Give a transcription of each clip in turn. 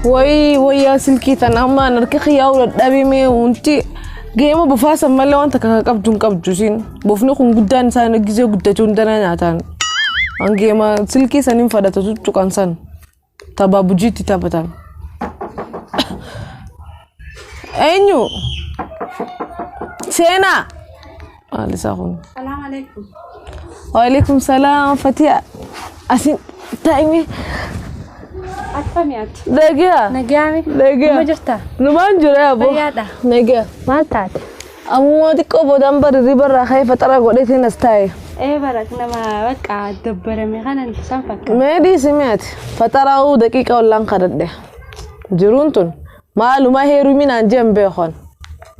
way ya silki tanama narki khiyaw dabi me unti geema bufaasa malle wanta ka qabdusin bofno kun guddan sana gize guddatun dana nyatan an geema silki sanin fadata tutukan san tababujiti tabatan enyu sena alisakhun Salam alaikum. wa alaikum salam fatia asin taimi Atfamiat. Nagia. Nagiami. Nagia. Majesta. Numan jura abo. Bayada. Nagia. Maltat. Amu dikko bodam bar ribar rahay fatara godete nastai. Barak nama waka dabbara mi khanan sanfak. Medi simiat. Fatara u daqiqa wallan qadde. Juruntun. Maluma heru min anjem be khon.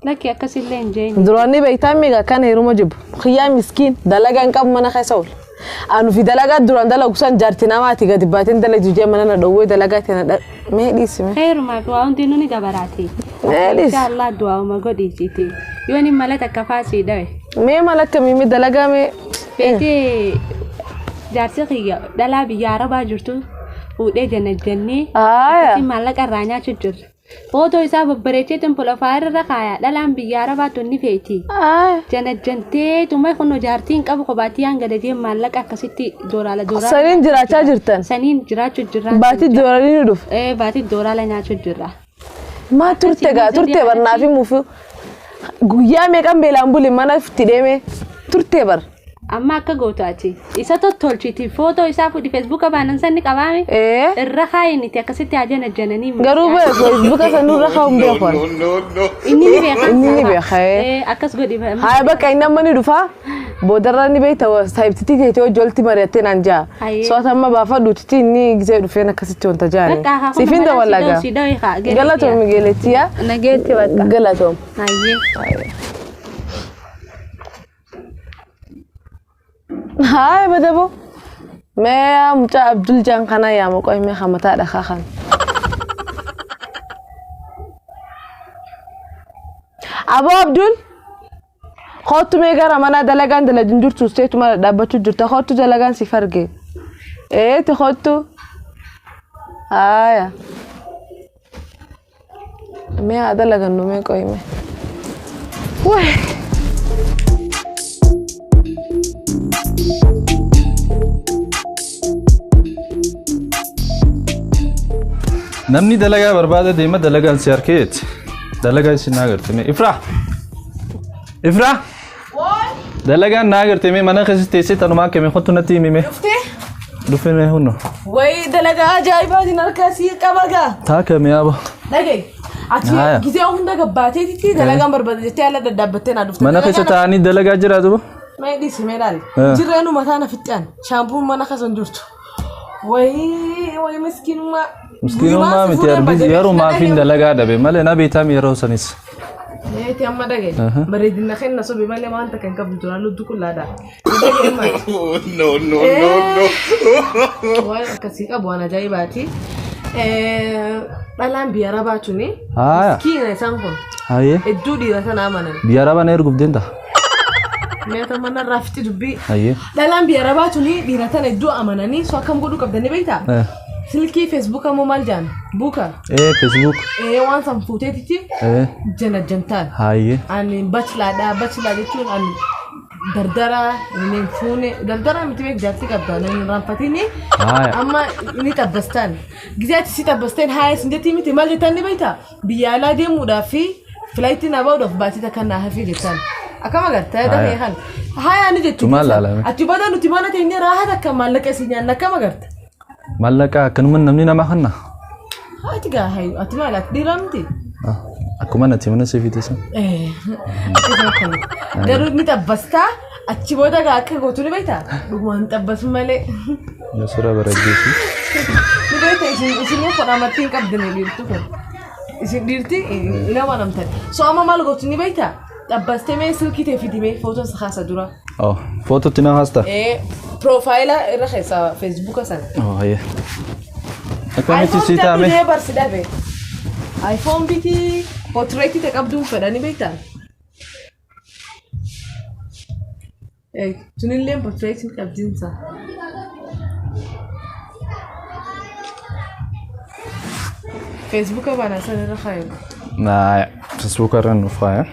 Laki akasillen jeyni. Durani baytamiga kan heru majib. Khiya miskin dalagan kam mana khasawl. Anu fi dalaga duran dalagu san jartina ma tiga dibatin dalag juje mana na dawo dalaga tana me disme khairu ma duwa unti nuni gabarati insha Allah duwa ma godi siti yoni malata kafasi dawe me malaka mi dalaga me beti jarsi khiya dala bi yaraba jurtu ude janajjanni aya malaka ranya chujur foto isa babbarete tempola fara rakaya dalam bi yaraba tonni feti aya janajjante tumay khono jartin qabu qobati anga de malaka kasiti dorala sanin jiracha jirtan sanin jirachu jirra bati doralini duf bati dorala nyachu jirra ma turte barna fi mufu guya me kan belambuli mana ftideme turte bar amma akka gootaati isa tottolchiti foto isa fudi Facebook abanan sanni qabame irrakhayni ti akasitti ajana janani garuba Facebook sanu rakhawum be khon inni be khay akas godi hay baka inamani dufa bodarani be taw saibtiti te jolti marete nanja so tamma ba fadu titi ni gize du fena kasitti onta jani sifinda wallaga galato migeletia nageti wata galato ayye Hai badabo me muta Abdul Jan kana ya mu koy me xamata da xaxan Abu Abdul khotu me gara mana dalagan dala jinjurtu setu ma da batu jurta khotu dalagan si farge te khotu aya me adalagan no me koy me wah نمني دلقة بربادة ديما دلقة السياركيت دلقة السناغر تمي إفرح دلقة الناغر تمي منا خسي تيسي تنما كمي خطو نتيمي مي دفين مي هنو وي دلقة جايبة دي نركاسي كباقا تاكا مي أبو دقي أتي كيزي أخون دا قباتي تي دلقة بربادة تي على دابتين عدوفتي منا خسي تاني دلقة جرادو ما يدي سميرال جرانو متانا فتان شامبو منا خسن جورتو وي مسكين ما متيار بيز يارو ما فين دلقة دبي مالي نبي تام يارو سنيس تي أما دقي بريد النخين نصبي مالي ما أنت كان قبل جرالو دو كل هذا نو وين كسيك أبو أنا جاي باتي بلان بيارا باتوني مسكين سانكون الدودي رسنا أمانة بيارا بانير قبضين ده ميتا منا رافتي دبي بلان بيارا باتوني بيرتان الدو أماناني سو كم قدو كبدني بيتا سلكي فيسبوك مو مالجان بوكا فيسبوك وان سام فوتيتي جنة جنتال أني باتشلا دي تون أني دردرة من فوني دردرة متبيك جاتي كبدان رامباتيني أما إني تبستان جزات سي تبستان هاي سندتي متي مالجتاني بيتا بيالا دي مدافي فلايتي نباود of باتي تكنا هفي جتان أكمل قلت هذا هي حال هاي أنا جت أتبادل نتمنى تيني راحة كمال لك سينيان نكمل قلت مالك كنمن نمني ما خنا هاي تجاه هاي أتمنى ديرامتي aku mana sih mana sih video sih? Garut ni tabbasta, aci boda gak ke gotu ni baita, bukan tabbas male. Ya surah berarti sih. Ni baita isinnya pernah mati kap dene dirtu kan? Isin dirti, ina mana mter. So ama malu gotu ni baita, tabbas teme silki tefiti me foto sekhasa dura. Oh, foto tina hasta? Profile rakhisa Facebook asan. Oh iya. Aku mesti sih tahu me. iPhone tapi bersidabe. iPhone biti portrait te kabdum fedani beitan tunilem portrait kabdinsa فيسبوك أنا سنة رخايم لا فيسبوك رن وفايا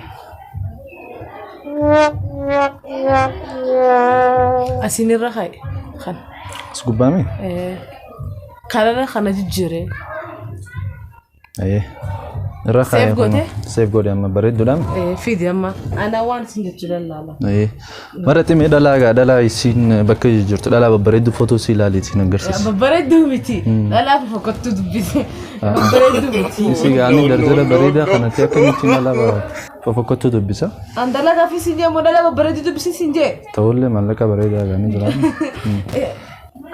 أسين رخاي خن سكوبامي كارا خنا جيري ايه رخاي سيف غودي اما بريد دولام في دي اما انا وان سنت جلال ايه مرتي مي دلا يسين بكي جرت لا بريد فوتو سيلاليتي نغرسس بريد بيتي لا فكرت دبيتي بريد بيتي سيغاني درجه بريده خنتي كنتي لا فكرت دبيسا عندنا في سنجي مودلا بريد دبيسي سنجي تقول مالك بريده غاني درام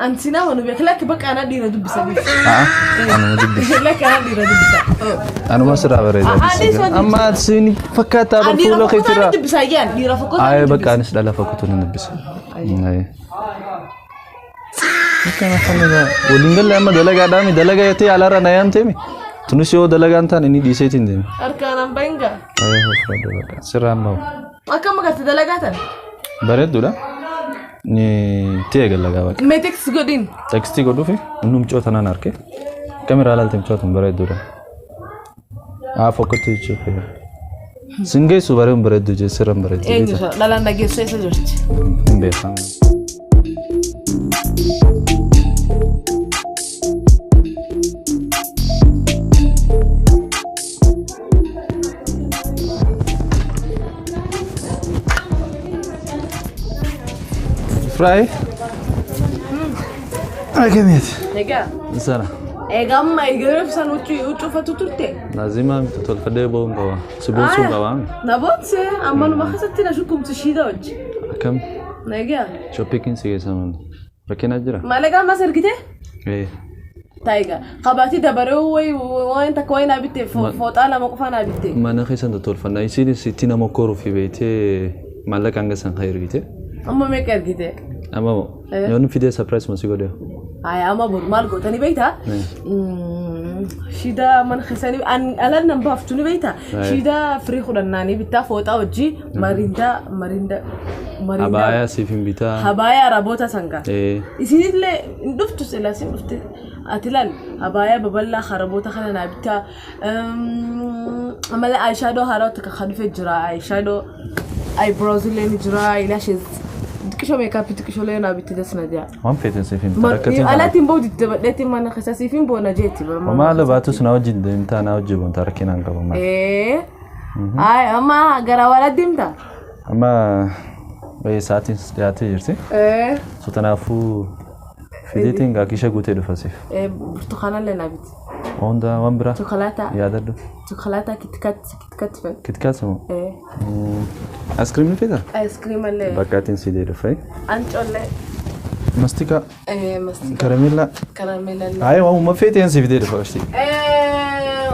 أنتنا ونبيك لك بقى أنا دينا دب سبيل. أنا دب. لك أنا دينا دب. أنا ما سرع بريدة. أما سيني فكرت أبغى فلو كتير. أنا دب سايان دينا فكرت. أيه بقى أنا سلا فكرت إنه دب سا. أيه. كنا خلنا ولينغل لما دلقة دامي دلقة يتي على رنايان تيمي. تنسيو دلقة أنت نني ديسيتين تيمي. أركان بينجا. أيه هو فرد بقى. سرام باو. أكمل قصة دلقة بريد دولا. ni tiega laga bak me text godin texti godu fi num chota na narke camera lal tem chota bare dura a focus tu chufe singe su bare bare du je seram bare je enjo la la na gese se jorti be fam fry أكملت. نجا. سنة. ما يجرب سنة وتشوف تطلتي. لازم أم تطل فدي بوم بوا. سبون سو بوا. نبض أما ما خسرت لا شو كم تشيدا وجه. كم؟ نجا. شو بيكين سيجي سامون. لكن أجرا. ما لقى ما سرقته؟ إيه. تايجا. قباتي دبروي وين تكوين أبيته فوت على مقفنا أبيته. ما نخيسان تطل فنا يصير ستين مكورو في بيته مالك عنك خير جيته. أما ما كر جيته. أما يوم في ده سرپرایز مسیگو ده. أما برمال قلت أنا بيتها. شيدا من خساني أن ألا نباف توني بيتها. شيدا فري خدنا ناني بيتا فوتا وجي ماريندا. هبايا سيفين بيتا. هبايا رابوتا سانغا. إسيني اللي ندفت سلاسي ندفت أتلال هبايا ببلا خرابوتا خلنا بيتا. أملا أيشادو هاروتك خدفة جرا أيشادو أي برازيلي جرا إلاشيز. كشو ميكاب تكشو لينا بتدسنا ديا. هم فيتن سيفين تركتين. ألا تيمبودي لا تيم أنا خسا سيفين بونا جيتي. وما له باتوس نوجد إمتى نوجد بون تركين عنك بما. إيه. أما جراولا ديمتا. أما بيساتين سياتي يرتي. إيه. ستنافو فيديتين كاكيشة قوتي دفاسيف. إيه برتقالة لنا بيت. وندا وامبرا. شوكولاتة. يا دردو. شوكولاتة كيت كات فين. كيت كات سمو. إيه. آيس كريم فيدا. آيس كريم اللي. بكاتين سيدي رفاي. أنتولي. مستيكا. إيه مستيكا. كراميلا. كراميلا. أيوة ما فيتين سي فيدي رفاشتي. إيه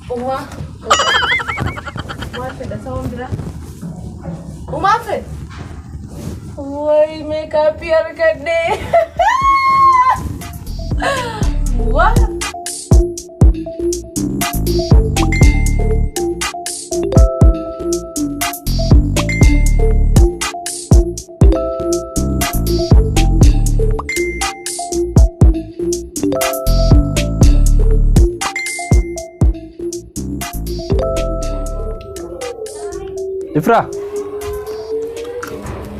وما. ما في ده سوندرا. وما في. وای میکاپ یار کدے واہ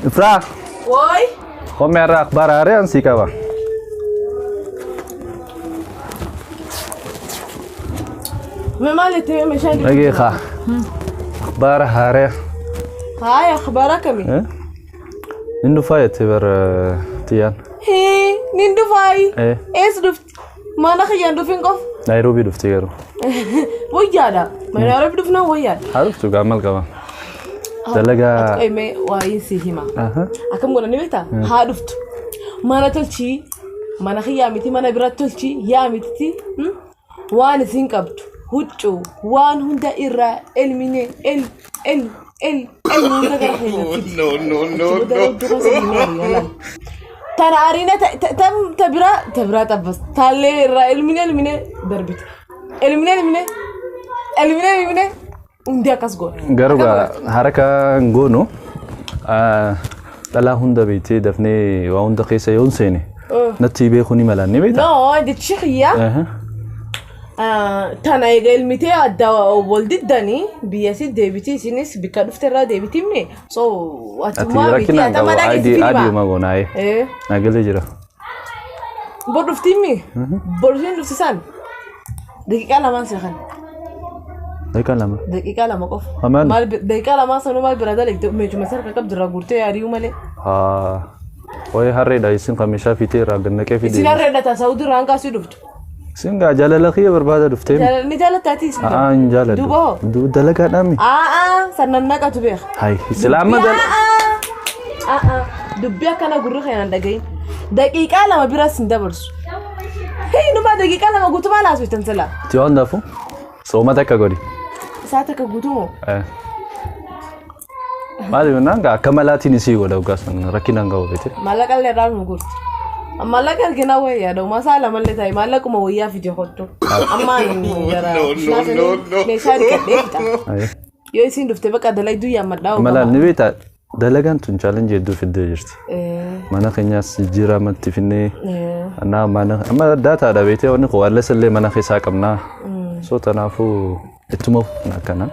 إفرا واي خم يا أخبار هاري أنسي كوا ما مالتي مشان دقيقة أخبار هاري هاي أخبارك مي إنه فايت بر تيان هي نندو فاي إيه إيش دفت ما نخيان دفين قف نيروبي دفتي غيره ويادا ما نعرف دفنا وياد عرفتو قامل كوا دلقا أي ما واي سيهما أكمل قلنا نبيتا هادفت ما نتلشي ما نخيا ميتي ما نبرات تلشي يا ميتي وان سينكبت هوتشو وان هندا إرا الميني ال نو ترى عرينا تم تبرا تبص تالي إرا الميني دربت الميني undi akas go garuga haraka ngono tala hunda beete dafne wa hunda qisa yonsene nati be khuni malani beeta no de chikhia tana egal mite adda waldidani biyasi debiti sinis bikadufterra debitimne so atuma mite atamada adi magonai nagale jira boduftimi borjin dusisan daqiqa lama saxan daqiqa lama qof mal daqiqa lama sanu mal birada legdo meju masar ka qabdira gurte yariu male way harreda isin qamisha fite raganake fide isin harreda ta saudi ranka si duftu singa jalala khiya barbada dufte jalala ni jalala tati jalala dubo du dalaga dami sananna ka tubekh hay salama dal dubbiya kana gurru khayna dagay daqiqa lama biras ndabarsu hey numa daqiqa lama gutuma la su tansala ti onda fu so mata ka gori sata ka gutumo mali nanga kamalati ni sigo da ugasan rakina ngawo bete malakal le ran mugur malakal gina waya da masala malle tai malakuma waya fiti hotto amma ni yara me shari ka defta yo isin dufte baka dalai duya madawo mala ni beta dalagan tun challenge edu fidde jirti mana kenya sijira mattifine ana mana amma data da bete woni ko wala salle mana khisa kamna so tanafu etumo nakana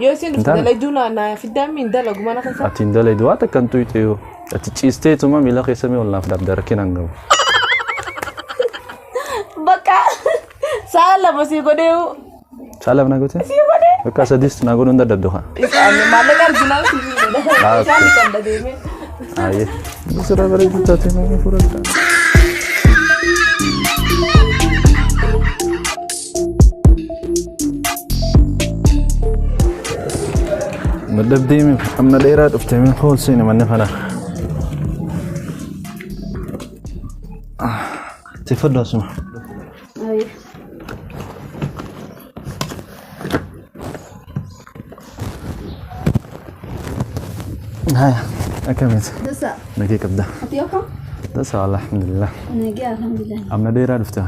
yo isin dufte dalai duna na fidda min dalagu mana kansa atin dalai duata kantu iteyo ati chiste tuma mila khisa mi wala fdab darakinanga baka sala basi godeu sala bana gote baka sadis na gono nda dabdoha malakal gina shani kanda deme aye sura bare gutate na furata مدبدي من أمنا الإيراد أفتح خول سينما من نفلا تفضل سمح هاي أكمل دسا نجيك أبدا أتيوكم دسا الله الحمد لله نجي الحمد لله أمنا الإيراد أفتح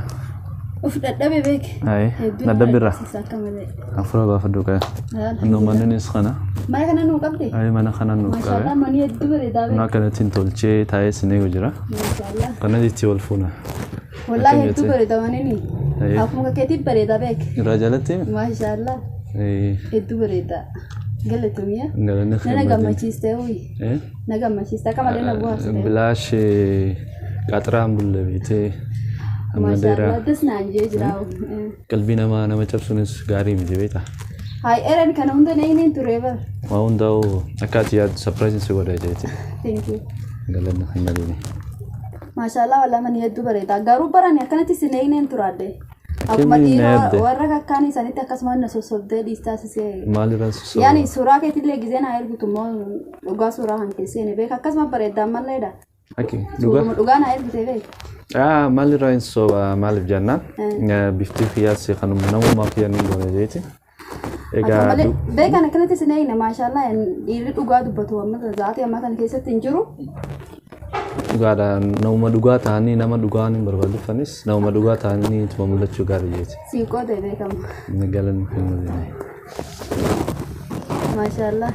دبي بك هاي ندبر أفرغ أفدوك إنه ما نسخنا ما كنا نوقفدي أي ما نخنا ما شاء الله نوقف من يدبر دابي ما كانت تنتولشي تاي سنة وجرا ما شاء الله كنا دي تولفونا والله يدبر دوانيني أفهم كتير بريدا بك رجالتي ما شاء الله يدبر دا قلت مية قالنا أنا قام تشيستوي أنا قام تشيستا كم علينا بواسطة بلاش كاترام بالبيتي ما شاء الله تسنا نجيج راو قلبنا ما أنا ما تبصنيس غاري مجي بيتا هاي إيران كان هوندا نين توريبر ما هونداو أكاتي هاد سبرايز سوى جيتي ثانك يو قالنا خلنا ديني ما شاء الله والله من يدو بريدا غارو براني كانت سنين تورادي أكما تيرا ورقة كاني سانيتا كسمان نسوسوب دي ديستاسي مالي رانسو يعني سورا كتير لجزين هاي الكتوم وقا سورا هنكسيني بيك كسمان بريدا ماليدا أكيد دوغان هاي الكتير مالي رانسو مالي بجانا بيفتي خياسي خانم نمو ما فيها نيجو جيتي إيجا بيك أنا كنت سنين ما شاء الله يريد دوغا دبتو أما ذاتي أما كان كيسة تنجرو Gada nama duga tani nama duga ni berbalik fanis nama duga tani cuma mulut juga aja. Siko deh kamu. Negalan film ini. Masya Allah.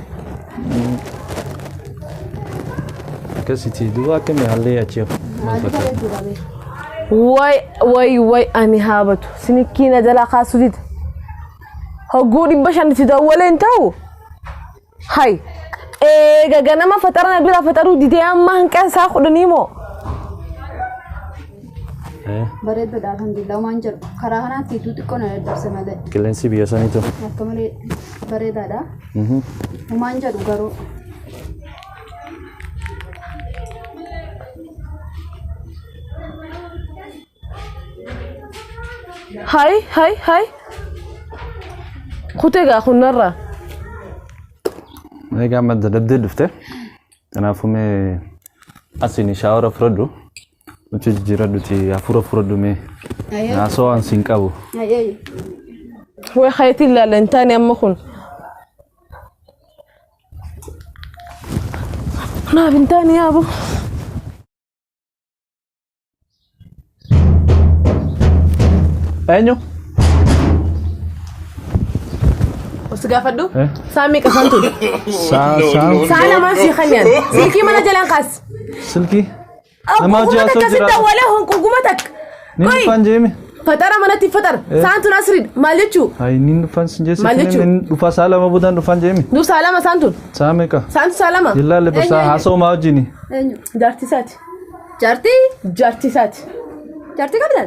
Kasih dua ke mehalle aja. Wai ani habat. Sini kina jala kasudit. Haguri bashan tidawalen tahu. Hai. Gagana ma fatarna bila fataru dite amma hankan sa khudnimo bared bada alhamdulillah manjar karahana titu tikona darsamade kelensi biasa itu kamale bared ada manjar ugaro hai khutega khunara أنا قاعد أدبدل دفتة أنا فمي أسيني شاورا فرودو وتجي ردوتي أفورا فرودو مي ناسو عن سينكابو هو خيتي لا لنتاني أم خون أنا بنتاني يا أبو أينو Segafadu? Sami kasantu. Sana masih kalian. Silki mana jalan kas? Silki? Nama jasa jira. Kita wala hong kugumatak. Ni panjemi. Fatara manatti fatar. Saantun asrid maal jechuu? Hai nin dhufan sinjeessi nin dhufa salama budan dhufan jeemi. Nu salama saantun. Saame ka. Saantu salama. Jillaalle basa haasoo maa wajjini. Eenyu? Jaartisaati. Jaartii? Jaartisaati. Jaartii qabdan?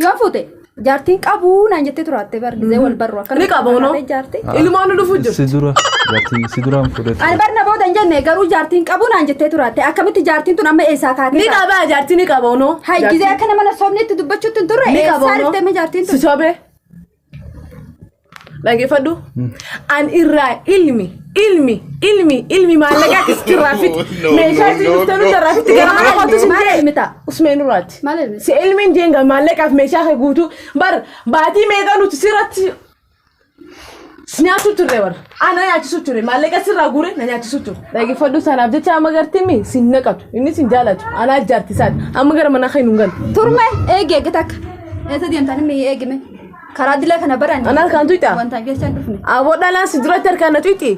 Yoo fuute jaartiin qabu naan jettee turaatte bargizee wal barru akka ni qabu no jaartii. Ilmaan dhufu jiru. Sidura jaartii siduraan fudhate. Ani barna booda jenne garuu jaartiin qabu naan jettee turaatte akkamitti jaartiin tun amma eessaa kaatee? Ni qaba jaartii ni qabu no. Haygizee akka nama sobneetti dubbachuutti hin turre eessaa riftee jaartiin tun? Si sobe. Dhaggeeffadhu. An irraa ilmi maallaqa akkasitti raafiti. Meeshaa itti dhuftee nuti raafiti gara mana kootu si maal ilmita? Usmeen Nuraati. Maal ilmita? Si ilmiin jeenga maallaqaaf meeshaa kee guutuu bar baatii meeqa nuti sirratti nyaatu turre bar. Ana nyaachisu ture maallaqa sirraa guure na nyaachisu ture. Dhaggeeffadhu sanaaf jecha amma gartimi sin naqatu inni sin jaalatu ana jaartisaati amma gara mana kee nun galu. Turme eegee takka. Eessa deemtaan inni eegime? Karaa dilee kana barani. Ana kan tuita. Wanta geessan dhufne. Aboo dhalaan si duratti harkaan tuiti.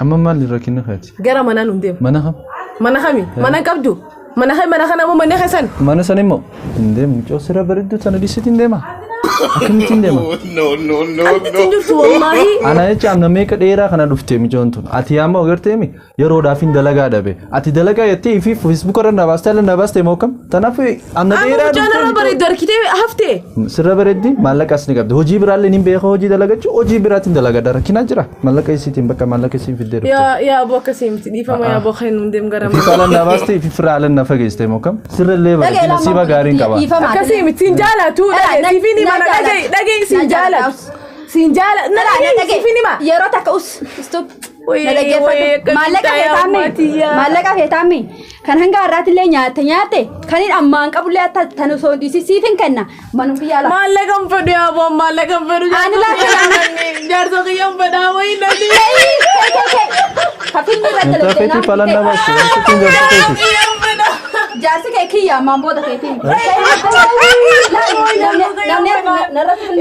Amma maal irra kinna kaati? Gara mana nun deemu. Mana kam? Mana kami? Mana qabdu? Mana kana moo mana keessan? Mana san immoo hin deemu coosira bareedduu sana dhisitti hin deema. Akkamitti hin deema? Ana jecha amna meeqa dheeraa kana dhuftee mijoon tun. Ati amma ogarteemi yeroodhaaf hin dalagaa dhabe. Ati dalagaa jettee fi Facebook irra nabaastee moo kam? Tanaaf amna dheeraa dhuftee. Ana bareeddu arkitee haftee. Sirra bareeddi maallaqas ni qabdi. Hojii biraallee ni beeka hojii dalagachuu hojii biraatiin dalagaa rakkinaa jira. Maallaqa isiitiin bakka maallaqa isiin fiddee dhufte. Yaa aboo akkasii miti dhiifama yaa aboo kan nun deemu gara mana. Fi faalan nabaastee fi firaalan na fageessitee moo kam? Sirra illee bareeddi nasiiba gaariin qaba. Akkasii miti sin jaalatu siifini mana dhagee sin jaalatu. Sin jaalatu na dhagee siifini ma. Yeroo takka stop. Maallaqa feetaami kan hanga har'aatillee nyaate kan hin ammaan qabullee tan osoo dhiisisiifin kenna manum kiyyaala. Maallaqa hin fedhu yaaboo maallaqa hin fedhu. Ani laata jaarsa kiyya hin fedhaa wayii nadi. Kafin irratti Feeti faalan nabaastee wanti jaarsa jaarsi kee kiyya ammaan booda keetiin.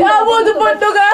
Yaa booda fedhu gaa.